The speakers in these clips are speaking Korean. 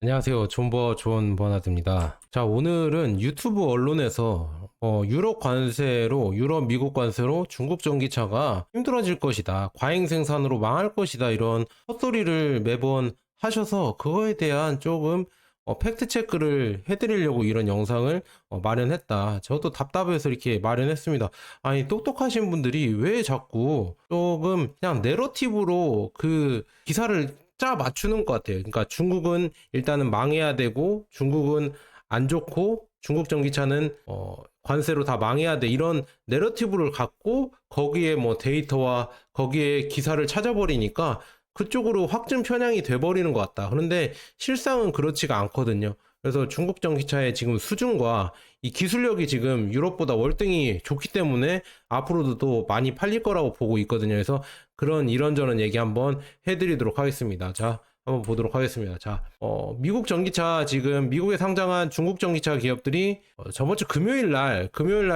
안녕하세요. 존버 존 버나드입니다. 자, 오늘은 유튜브 언론에서 유럽 관세로, 유럽 미국 관세로 중국 전기차가 힘들어질 것이다. 과잉 생산으로 망할 것이다. 이런 헛소리를 매번 하셔서 그거에 대한 조금 팩트 체크를 해드리려고 이런 영상을 마련했다. 저도 답답해서 이렇게 마련했습니다. 아니, 똑똑하신 분들이 왜 자꾸 조금 그냥 내러티브로 그 기사를 짜 맞추는 것 같아요. 그러니까 중국은 일단은 망해야 되고, 중국은 안 좋고, 중국 전기차는 관세로 다 망해야 돼. 이런 내러티브를 갖고 거기에 뭐 데이터와 거기에 기사를 찾아버리니까 그쪽으로 확증 편향이 돼버리는 것 같다. 그런데 실상은 그렇지가 않거든요. 그래서 중국 전기차의 지금 수준과 이 기술력이 지금 유럽보다 월등히 좋기 때문에 앞으로도 또 많이 팔릴 거라고 보고 있거든요. 그래서 그런 이런저런 얘기 한번 해드리도록 하겠습니다. 자, 한번 보도록 하겠습니다. 자, 미국 전기차 지금 미국에 상장한 중국 전기차 기업들이 저번 주 금요일 날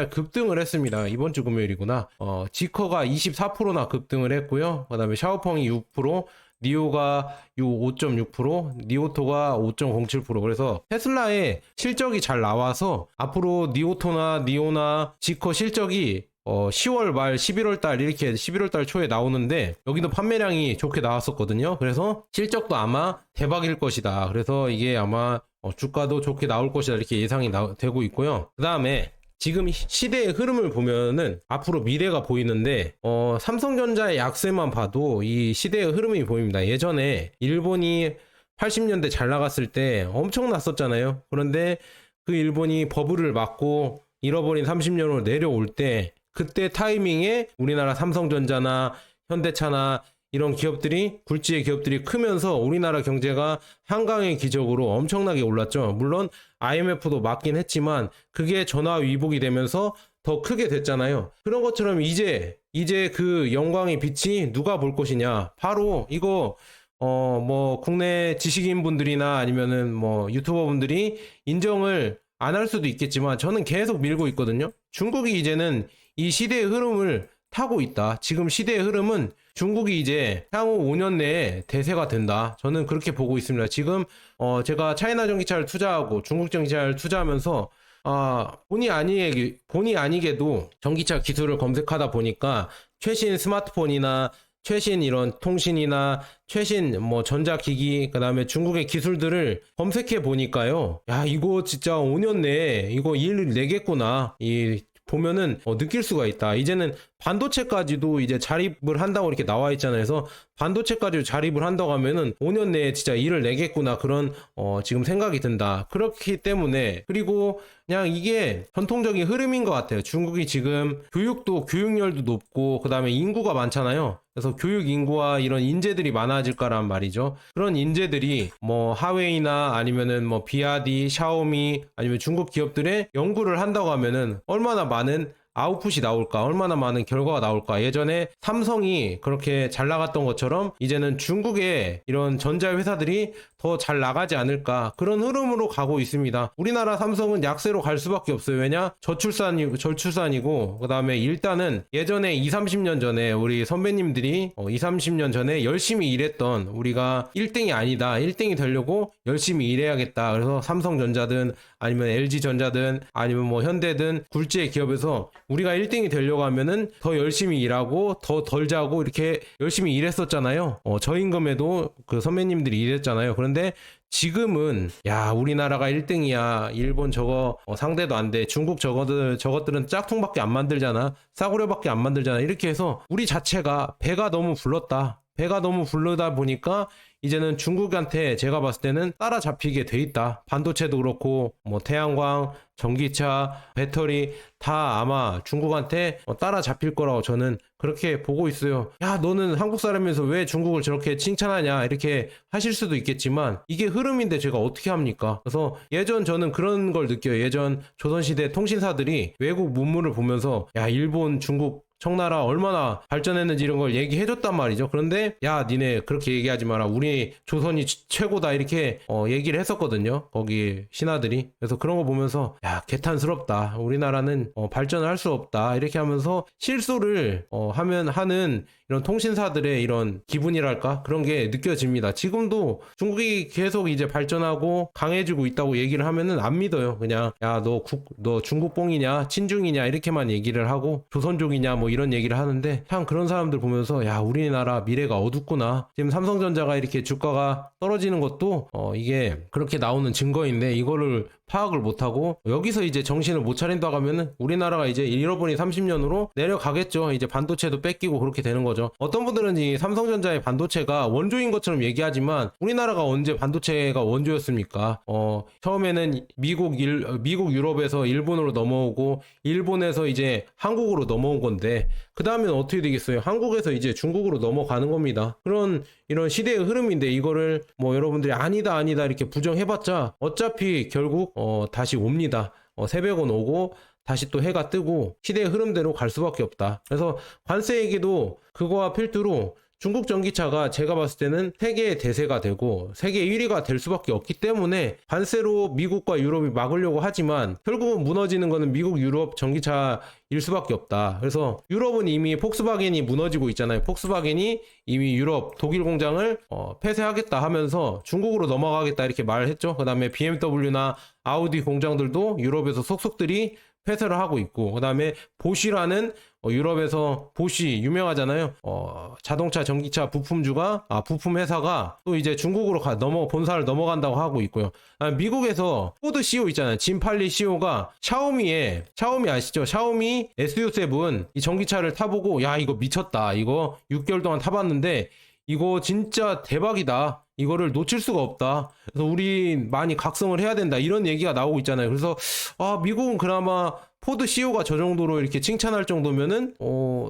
급등을 했습니다. 이번 주 금요일이구나. 지커가 24%나 급등을 했고요. 그다음에 샤오펑이 6%, 니오가 5.6%, 니오토가 5.07%. 그래서 테슬라의 실적이 잘 나와서 앞으로 니오토나 니오나 지커 실적이 10월 말 11월 달 이렇게 11월 달 초에 나오는데 여기도 판매량이 좋게 나왔었거든요. 그래서 실적도 아마 대박일 것이다. 그래서 이게 아마 주가도 좋게 나올 것이다. 이렇게 예상이 되고 있고요. 그 다음에 지금 시대의 흐름을 보면은 앞으로 미래가 보이는데 삼성전자의 약세만 봐도 이 시대의 흐름이 보입니다. 예전에 일본이 80년대 잘 나갔을 때 엄청 났었잖아요. 그런데 그 일본이 버블을 맞고 잃어버린 30년으로 내려올 때 그때 타이밍에 우리나라 삼성전자나 현대차나 이런 기업들이 굴지의 기업들이 크면서 우리나라 경제가 한강의 기적으로 엄청나게 올랐죠. 물론 IMF도 맞긴 했지만 그게 전화위복이 되면서 더 크게 됐잖아요. 그런 것처럼 이제 그 영광의 빛이 누가 볼 것이냐. 바로 이거 뭐 국내 지식인 분들이나 아니면은 뭐 유튜버 분들이 인정을 안 할 수도 있겠지만 저는 계속 밀고 있거든요. 중국이 이제는 이 시대의 흐름을 타고 있다. 지금 시대의 흐름은 중국이 이제 향후 5년 내에 대세가 된다. 저는 그렇게 보고 있습니다. 지금 제가 차이나 전기차를 투자하고 중국 전기차를 투자하면서 본의 아니게도 전기차 기술을 검색하다 보니까 최신 스마트폰이나 최신 이런 통신이나 최신 뭐 전자기기 그다음에 중국의 기술들을 검색해 보니까요. 야, 이거 진짜 5년 내에 이거 일 내겠구나. 이 보면은 느낄 수가 있다. 이제는 반도체까지도 이제 자립을 한다고 이렇게 나와 있잖아요. 그래서 반도체까지 자립을 한다고 하면은 5년 내에 진짜 일을 내겠구나. 그런 지금 생각이 든다. 그렇기 때문에 그리고 그냥 이게 전통적인 흐름인 것 같아요. 중국이 지금 교육열도 높고 그다음에 인구가 많잖아요. 그래서 교육 인구와 이런 인재들이 많아질 거란 말이죠. 그런 인재들이 뭐 하웨이나 아니면은 뭐 비아디, 샤오미 아니면 중국 기업들의 연구를 한다고 하면은 얼마나 많은 아웃풋이 나올까? 얼마나 많은 결과가 나올까? 예전에 삼성이 그렇게 잘 나갔던 것처럼 이제는 중국의 이런 전자 회사들이 더 잘 나가지 않을까? 그런 흐름으로 가고 있습니다. 우리나라 삼성은 약세로 갈 수밖에 없어요. 왜냐? 저출산이고 그다음에 일단은 예전에 2, 30년 전에 우리 선배님들이 2, 30년 전에 열심히 일했던 우리가 1등이 아니다. 1등이 되려고 열심히 일해야겠다. 그래서 삼성전자든 아니면 LG전자든 아니면 뭐 현대든 굴지의 기업에서 우리가 1등이 되려고 하면은 더 열심히 일하고 더 덜 자고 이렇게 열심히 일했었잖아요. 저임금에도 그 선배님들이 일했잖아요. 그런데 지금은 야, 우리나라가 1등이야. 일본 저거 상대도 안 돼. 중국 저것들은 짝퉁밖에 안 만들잖아. 싸구려밖에 안 만들잖아. 이렇게 해서 우리 자체가 배가 너무 불렀다. 배가 너무 부르다 보니까 이제는 중국한테 제가 봤을 때는 따라잡히게 돼 있다. 반도체도 그렇고 뭐 태양광, 전기차, 배터리 다 아마 중국한테 따라잡힐 거라고 저는 그렇게 보고 있어요. 야, 너는 한국 사람이면서 왜 중국을 저렇게 칭찬하냐 이렇게 하실 수도 있겠지만 이게 흐름인데 제가 어떻게 합니까? 그래서 예전 저는 그런 걸 느껴요. 예전 조선시대 통신사들이 외국 문물을 보면서 야, 일본, 중국 청나라 얼마나 발전했는지 이런 걸 얘기해줬단 말이죠. 그런데 야, 니네 그렇게 얘기하지 마라. 우리 조선이 최고다 이렇게 얘기를 했었거든요. 거기 신하들이. 그래서 그런 거 보면서 야, 개탄스럽다. 우리나라는 발전을 할 수 없다. 이렇게 하면서 실수를 하는 이런 통신사들의 이런 기분이랄까 그런 게 느껴집니다. 지금도 중국이 계속 이제 발전하고 강해지고 있다고 얘기를 하면은 안 믿어요. 그냥 야 너 중국뽕이냐 친중이냐 이렇게만 얘기를 하고 조선족이냐 뭐 이런 얘기를 하는데 참 그런 사람들 보면서 야 우리나라 미래가 어둡구나. 지금 삼성전자가 이렇게 주가가 떨어지는 것도 이게 그렇게 나오는 증거인데 이거를 파악을 못하고 여기서 이제 정신을 못 차린다고 하면은 우리나라가 이제 잃어버린 30년으로 내려가겠죠. 이제 반도체도 뺏기고 그렇게 되는 거죠. 어떤 분들은 이 삼성전자의 반도체가 원조인 것처럼 얘기하지만 우리나라가 언제 반도체가 원조였습니까? 처음에는 미국 유럽에서 일본으로 넘어오고 일본에서 이제 한국으로 넘어온 건데 그 다음엔 어떻게 되겠어요? 한국에서 이제 중국으로 넘어가는 겁니다. 이런 시대의 흐름인데 이거를 뭐 여러분들이 아니다 이렇게 부정해봤자 어차피 결국 다시 옵니다. 새벽은 오고 다시 또 해가 뜨고 시대의 흐름대로 갈 수밖에 없다. 그래서 관세 얘기도 그거와 필두로 중국 전기차가 제가 봤을 때는 세계의 대세가 되고 세계 1위가 될 수밖에 없기 때문에 관세로 미국과 유럽이 막으려고 하지만 결국은 무너지는 거는 미국, 유럽 전기차일 수밖에 없다. 그래서 유럽은 이미 폭스바겐이 무너지고 있잖아요. 폭스바겐이 이미 유럽, 독일 공장을 폐쇄하겠다 하면서 중국으로 넘어가겠다 이렇게 말을 했죠. 그 다음에 BMW나 아우디 공장들도 유럽에서 속속들이 폐쇄를 하고 있고 그 다음에 보쉬라는 유럽에서 보쉬 유명하잖아요. 자동차 전기차 부품 회사가 또 이제 중국으로 본사를 넘어간다고 하고 있고요. 미국에서 포드 CEO 있잖아요. 짐 팔리 CEO가 샤오미 아시죠? 샤오미 SU7 이 전기차를 타보고 야 이거 미쳤다. 이거 6개월 동안 타봤는데 이거 진짜 대박이다. 이거를 놓칠 수가 없다. 그래서 우리 많이 각성을 해야 된다. 이런 얘기가 나오고 있잖아요. 그래서 미국은 그나마 포드 CEO가 저 정도로 이렇게 칭찬할 정도면은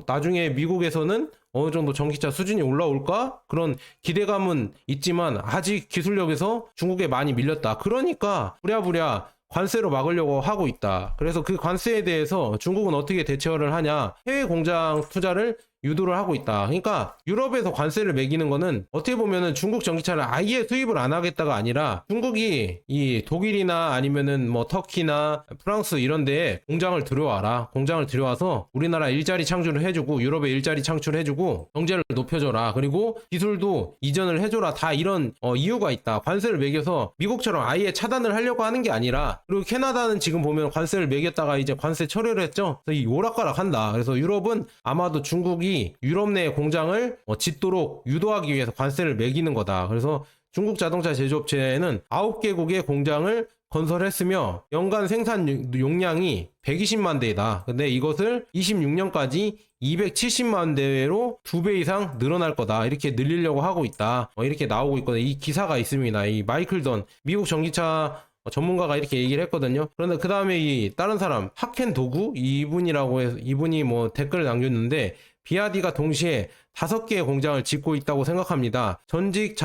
나중에 미국에서는 어느 정도 전기차 수준이 올라올까? 그런 기대감은 있지만 아직 기술력에서 중국에 많이 밀렸다. 그러니까 부랴부랴 관세로 막으려고 하고 있다. 그래서 그 관세에 대해서 중국은 어떻게 대처를 하냐? 해외 공장 투자를 유도를 하고 있다. 그러니까 유럽에서 관세를 매기는 거는 어떻게 보면은 중국 전기차를 아예 수입을 안 하겠다가 아니라 중국이 이 독일이나 아니면은 뭐 터키나 프랑스 이런 데에 공장을 들여와라. 공장을 들여와서 우리나라 일자리 창출을 해주고 유럽에 일자리 창출해주고 경제를 높여줘라. 그리고 기술도 이전을 해줘라. 다 이런 이유가 있다. 관세를 매겨서 미국처럼 아예 차단을 하려고 하는 게 아니라 그리고 캐나다는 지금 보면 관세를 매겼다가 이제 관세 철회를 했죠. 그래서 이 오락가락 한다. 그래서 유럽은 아마도 중국이 유럽 내 공장을 짓도록 유도하기 위해서 관세를 매기는 거다. 그래서 중국 자동차 제조업체는 9개국의 공장을 건설했으며 연간 생산 용량이 120만 대이다. 근데 이것을 26년까지 270만 대로 2배 이상 늘어날 거다. 이렇게 늘리려고 하고 있다. 이렇게 나오고 있거든요. 이 기사가 있습니다. 이 마이클 던 미국 전기차 전문가가 이렇게 얘기를 했거든요. 그런데 그 다음에 이 다른 사람 하켄 도구 이분이라고 해서 이분이 뭐 댓글을 남겼는데 비아디가 동시에 5개의 공장을 짓고 있다고 생각합니다. 전직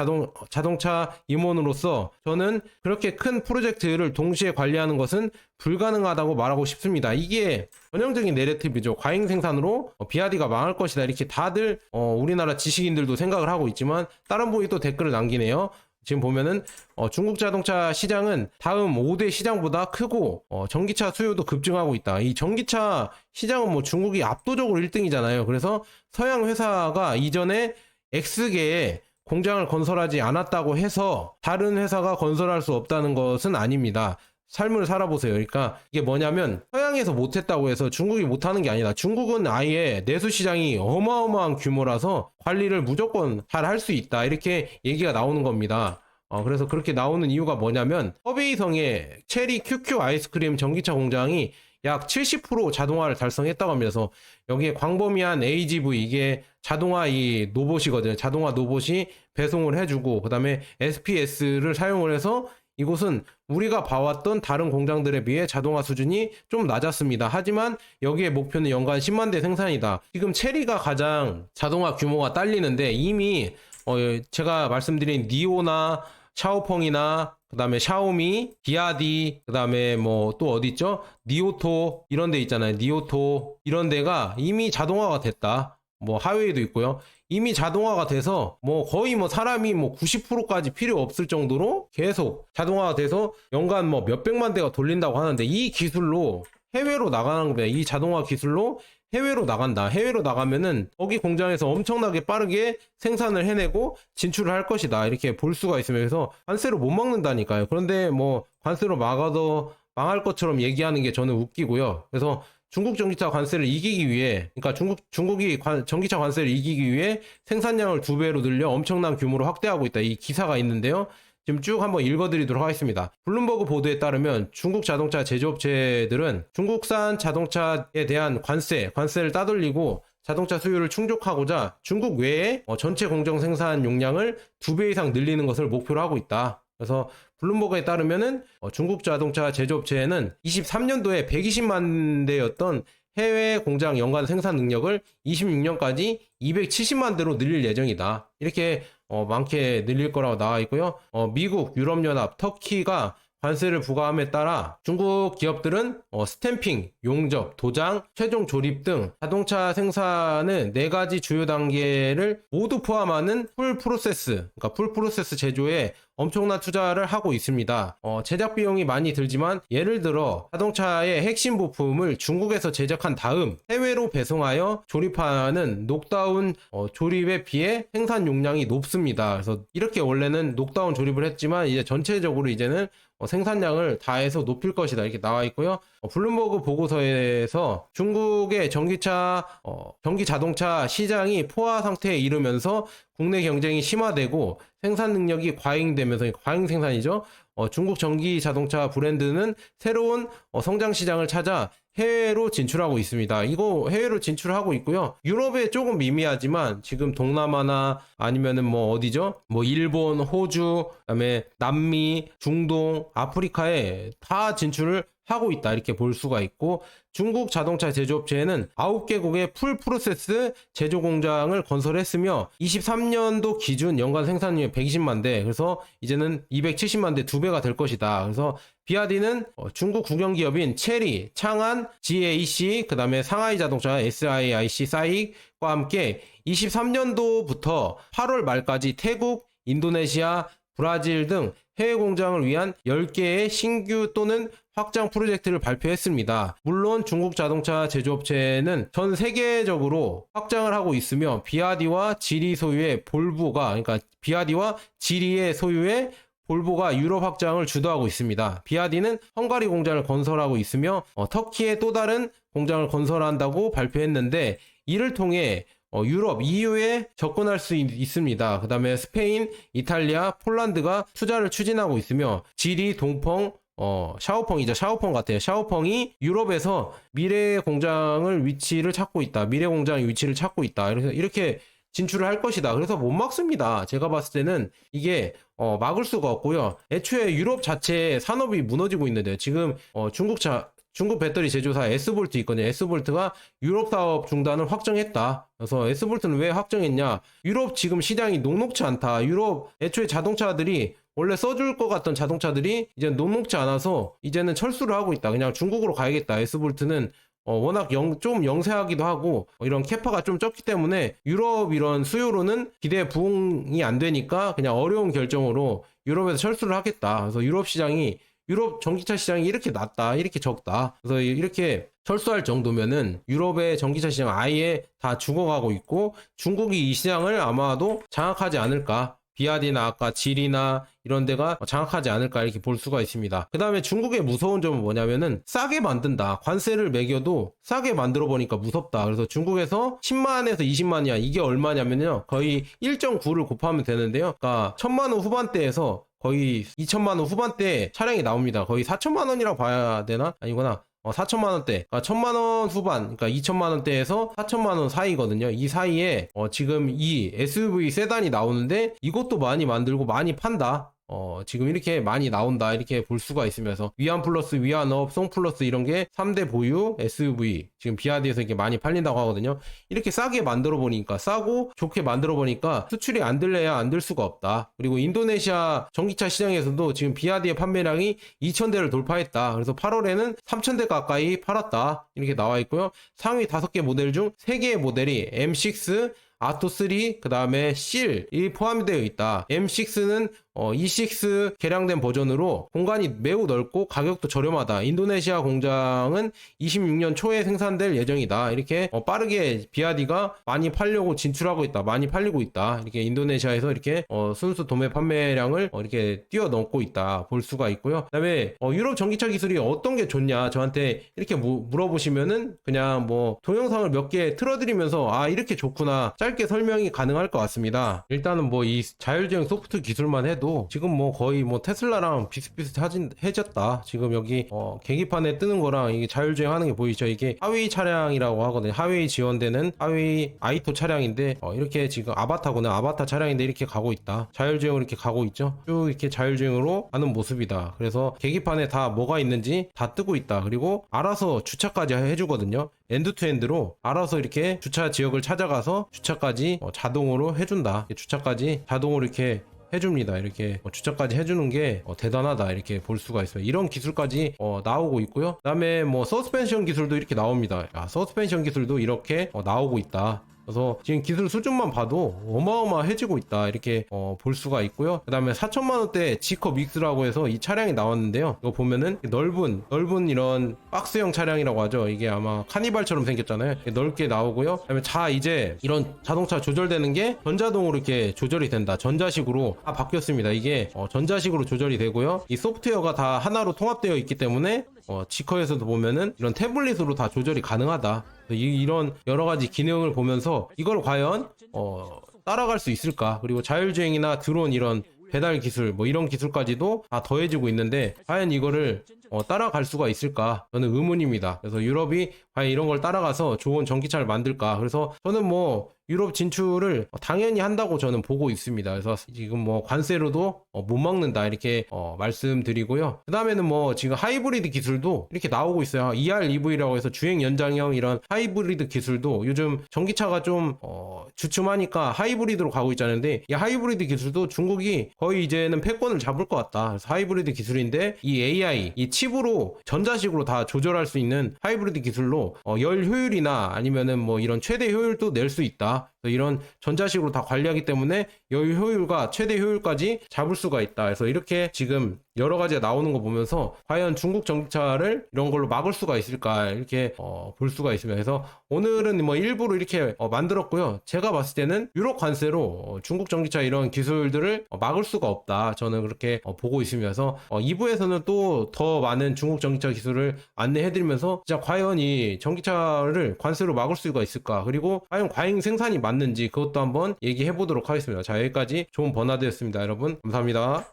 자동차 임원으로서 저는 그렇게 큰 프로젝트를 동시에 관리하는 것은 불가능하다고 말하고 싶습니다. 이게 전형적인 내러티브죠. 과잉 생산으로 비아디가 망할 것이다. 이렇게 다들 우리나라 지식인들도 생각을 하고 있지만 다른 분이 또 댓글을 남기네요. 지금 보면은 중국 자동차 시장은 다음 5대 시장보다 크고 전기차 수요도 급증하고 있다. 이 전기차 시장은 뭐 중국이 압도적으로 1등이잖아요. 그래서 서양 회사가 이전에 X계에 공장을 건설하지 않았다고 해서 다른 회사가 건설할 수 없다는 것은 아닙니다. 삶을 살아보세요. 그러니까 이게 뭐냐면 서양에서 못했다고 해서 중국이 못하는 게 아니다. 중국은 아예 내수 시장이 어마어마한 규모라서 관리를 무조건 잘 할 수 있다. 이렇게 얘기가 나오는 겁니다. 그래서 그렇게 나오는 이유가 뭐냐면 허베이성의 체리 QQ 아이스크림 전기차 공장이 약 70% 자동화를 달성했다고 합니다. 그래서 여기에 광범위한 AGV 이게 자동화 이 로봇이거든요. 자동화 로봇이 배송을 해주고 그 다음에 SPS를 사용을 해서 이곳은 우리가 봐왔던 다른 공장들에 비해 자동화 수준이 좀 낮았습니다. 하지만 여기에 목표는 연간 10만 대 생산이다. 지금 체리가 가장 자동화 규모가 딸리는데 이미 제가 말씀드린 니오나 샤오펑이나 그 다음에 샤오미, 비아디, 그 다음에 뭐 또 어디 있죠? 니오토 이런 데 있잖아요. 니오토 이런 데가 이미 자동화가 됐다. 뭐 하웨이도 있고요. 이미 자동화가 돼서 뭐 거의 뭐 사람이 뭐 90%까지 필요 없을 정도로 계속 자동화가 돼서 연간 뭐 몇백만 대가 돌린다고 하는데 이 기술로 해외로 나가는 겁니다. 이 자동화 기술로 해외로 나간다. 해외로 나가면은 거기 공장에서 엄청나게 빠르게 생산을 해내고 진출을 할 것이다. 이렇게 볼 수가 있으면 그래서 관세로 못 막는다니까요. 그런데 뭐 관세로 막아도 망할 것처럼 얘기하는 게 저는 웃기고요. 그래서 중국 전기차 관세를 이기기 위해, 그러니까 중국이 전기차 관세를 이기기 위해 생산량을 2배로 늘려 엄청난 규모로 확대하고 있다. 이 기사가 있는데요. 지금 쭉 한번 읽어드리도록 하겠습니다. 블룸버그 보도에 따르면 중국 자동차 제조업체들은 중국산 자동차에 대한 관세를 따돌리고 자동차 수요를 충족하고자 중국 외에 전체 공정 생산 용량을 2배 이상 늘리는 것을 목표로 하고 있다. 그래서 블룸버그에 따르면은 중국 자동차 제조업체에는 23년도에 120만 대였던 해외 공장 연간 생산 능력을 26년까지 270만 대로 늘릴 예정이다. 이렇게 많게 늘릴 거라고 나와 있고요. 미국, 유럽연합, 터키가 관세를 부과함에 따라 중국 기업들은 스탬핑, 용접, 도장, 최종 조립 등 자동차 생산의 4가지 주요 단계를 모두 포함하는 풀 프로세스 제조에 엄청난 투자를 하고 있습니다. 제작 비용이 많이 들지만 예를 들어 자동차의 핵심 부품을 중국에서 제작한 다음 해외로 배송하여 조립하는 녹다운 조립에 비해 생산 용량이 높습니다. 그래서 이렇게 원래는 녹다운 조립을 했지만 이제 전체적으로 이제는 생산량을 다해서 높일 것이다 이렇게 나와 있고요. 블룸버그 보고서에서 중국의 전기 자동차 시장이 포화 상태에 이르면서 국내 경쟁이 심화되고 생산 능력이 과잉되면서 과잉 생산이죠. 중국 전기 자동차 브랜드는 새로운 성장 시장을 찾아 해외로 진출하고 있습니다. 이거 해외로 진출하고 있고요. 유럽에 조금 미미하지만 지금 동남아나 아니면은 뭐 어디죠? 뭐 일본, 호주, 그다음에 남미, 중동, 아프리카에 다 진출을 하고 있다 이렇게 볼 수가 있고 중국 자동차 제조업체에는 9개국의 풀 프로세스 제조 공장을 건설했으며 23년도 기준 연간 생산량이 120만 대 그래서 이제는 270만 대 2배가 될 것이다. 그래서 비아디는 중국 국영기업인 체리, 창안, GAC, 그 다음에 상하이 자동차 SIIC, 사익과 함께 23년도부터 8월 말까지 태국, 인도네시아, 브라질 등 해외 공장을 위한 10개의 신규 또는 확장 프로젝트를 발표했습니다. 물론 중국 자동차 제조업체는 전 세계적으로 확장을 하고 있으며 비아디와 지리 소유의 그러니까 비아디와 지리의 소유의 볼보가 유럽 확장을 주도하고 있습니다. 비아디는 헝가리 공장을 건설하고 있으며 터키에 또 다른 공장을 건설한다고 발표했는데 이를 통해 유럽, EU에 접근할 수 있습니다. 그 다음에 스페인, 이탈리아, 폴란드가 투자를 추진하고 있으며 지리, 동펑, 샤오펑 같아요. 샤오펑이 유럽에서 미래 공장의 위치를 찾고 있다. 그래서 이렇게 진출을 할 것이다. 그래서 못 막습니다. 제가 봤을 때는 이게 막을 수가 없고요. 애초에 유럽 자체의 산업이 무너지고 있는데요. 지금 중국 배터리 제조사 S볼트 있거든요. S볼트가 유럽 사업 중단을 확정했다. 그래서 S볼트는 왜 확정했냐? 유럽 지금 시장이 녹록지 않다. 유럽 애초에 자동차들이 원래 써줄 것 같던 자동차들이 이제 녹록지 않아서 이제는 철수를 하고 있다. 그냥 중국으로 가야겠다. S볼트는 워낙 좀 영세하기도 하고 이런 캐파가 좀 적기 때문에 유럽 이런 수요로는 기대 부응이 안 되니까 그냥 어려운 결정으로 유럽에서 철수를 하겠다. 그래서 유럽 전기차 시장이 이렇게 낮다, 이렇게 적다. 그래서 이렇게 철수할 정도면은 유럽의 전기차 시장 아예 다 죽어가고 있고 중국이 이 시장을 아마도 장악하지 않을까. 비아디나 아까 지리나 이런 데가 장악하지 않을까 이렇게 볼 수가 있습니다. 그 다음에 중국의 무서운 점은 뭐냐면은 싸게 만든다. 관세를 매겨도 싸게 만들어 보니까 무섭다. 그래서 중국에서 10만에서 20만이야. 이게 얼마냐면요. 거의 1.9를 곱하면 되는데요. 그러니까 1000만 원 후반대에서 거의 2천만 원 후반대 차량이 나옵니다. 거의 4천만 원이라고 봐야 되나? 아니구나. 4천만 원대, 그러니까 1천만 원 후반, 그러니까 2천만 원대에서 4천만 원 사이거든요. 이 사이에 지금 이 SUV 세단이 나오는데 이것도 많이 만들고 많이 판다. 지금 이렇게 많이 나온다 이렇게 볼 수가 있으면서 위안 플러스, 위안업, 송 플러스 이런 게 3대 보유 SUV 지금 비아디에서 이렇게 많이 팔린다고 하거든요. 이렇게 싸게 만들어 보니까 싸고 좋게 만들어 보니까 수출이 안 들려야 안 될 수가 없다. 그리고 인도네시아 전기차 시장에서도 지금 비아디의 판매량이 2,000대를 돌파했다. 그래서 8월에는 3,000대 가까이 팔았다 이렇게 나와 있고요. 상위 5개 모델 중 3개의 모델이 M6 아토3, 그 다음에 실이 포함되어 있다. M6는 E6 개량된 버전으로 공간이 매우 넓고 가격도 저렴하다. 인도네시아 공장은 26년 초에 생산될 예정이다. 이렇게 빠르게 비아디가 많이 팔려고 진출하고 있다. 많이 팔리고 있다. 이렇게 인도네시아에서 이렇게 순수 도매 판매량을 이렇게 뛰어넘고 있다. 볼 수가 있고요. 그다음에 유럽 전기차 기술이 어떤 게 좋냐 저한테 이렇게 물어보시면은 그냥 뭐 동영상을 몇 개 틀어드리면서 아 이렇게 좋구나 짧게 설명이 가능할 것 같습니다. 일단은 뭐 이 자율주행 소프트 기술만 해도 지금 뭐 거의 뭐 테슬라랑 비슷비슷해졌다. 지금 여기 계기판에 뜨는 거랑 이게 자율주행 하는 게 보이죠? 이게 하웨이 차량이라고 하거든요. 하웨이 지원되는 하웨이 아이토 차량인데 이렇게 지금 아바타구나. 아바타 차량인데 이렇게 가고 있다. 자율주행으로 이렇게 가고 있죠. 쭉 이렇게 자율주행으로 가는 모습이다. 그래서 계기판에 다 뭐가 있는지 다 뜨고 있다. 그리고 알아서 주차까지 해주거든요. 엔드투엔드로 알아서 이렇게 주차 지역을 찾아가서 주차까지 자동으로 해준다. 주차까지 자동으로 이렇게 해줍니다. 이렇게 주차까지 해주는 게 대단하다 이렇게 볼 수가 있어요. 이런 기술까지 나오고 있고요. 그 다음에 뭐 서스펜션 기술도 이렇게 나옵니다. 서스펜션 기술도 이렇게 나오고 있다. 그래서 지금 기술 수준만 봐도 어마어마해지고 있다 이렇게 볼 수가 있고요. 그 다음에 4천만원대 G컵 믹스라고 해서 이 차량이 나왔는데요. 이거 보면은 넓은 이런 박스형 차량이라고 하죠. 이게 아마 카니발처럼 생겼잖아요. 넓게 나오고요. 그 다음에 이제 이런 자동차 조절되는 게 전자동으로 이렇게 조절이 된다. 전자식으로 바뀌었습니다. 이게 전자식으로 조절이 되고요. 이 소프트웨어가 다 하나로 통합되어 있기 때문에 지커에서도 보면은 이런 태블릿으로 다 조절이 가능하다. 이런 여러 가지 기능을 보면서 이걸 과연 따라갈 수 있을까? 그리고 자율주행이나 드론 이런 배달 기술 뭐 이런 기술까지도 다 더해지고 있는데 과연 이거를 따라갈 수가 있을까? 저는 의문입니다. 그래서 유럽이 과연 이런 걸 따라가서 좋은 전기차를 만들까? 그래서 저는 뭐 유럽 진출을 당연히 한다고 저는 보고 있습니다. 그래서 지금 뭐 관세로도 못 막는다 이렇게 말씀드리고요. 그 다음에는 뭐 지금 하이브리드 기술도 이렇게 나오고 있어요. EREV라고 해서 주행 연장형 이런 하이브리드 기술도 요즘 전기차가 좀 주춤하니까 하이브리드로 가고 있잖아요. 이 하이브리드 기술도 중국이 거의 이제는 패권을 잡을 것 같다. 그래서 하이브리드 기술인데 이 AI, 이 칩으로 전자식으로 다 조절할 수 있는 하이브리드 기술로 열 효율이나 아니면은 뭐 이런 최대 효율도 낼 수 있다. 이런 전자식으로 다 관리하기 때문에 열 효율과 최대 효율까지 잡을 수가 있다. 그래서 이렇게 지금 여러 가지가 나오는 거 보면서 과연 중국 전기차를 이런 걸로 막을 수가 있을까 이렇게 볼 수가 있습니다. 그래서 오늘은 뭐 일부러 이렇게 만들었고요. 제가 봤을 때는 유럽 관세로 중국 전기차 이런 기술들을 막을 수가 없다. 저는 그렇게 보고 있습니다. 그래서 2부에서는 또 더 많은 중국 전기차 기술을 안내해드리면서 진짜 과연 이 전기차를 관세로 막을 수가 있을까? 그리고 과연 과잉 생산이 맞는지 그것도 한번 얘기해 보도록 하겠습니다. 자, 여기까지 좋은 버나드였습니다. 여러분 감사합니다.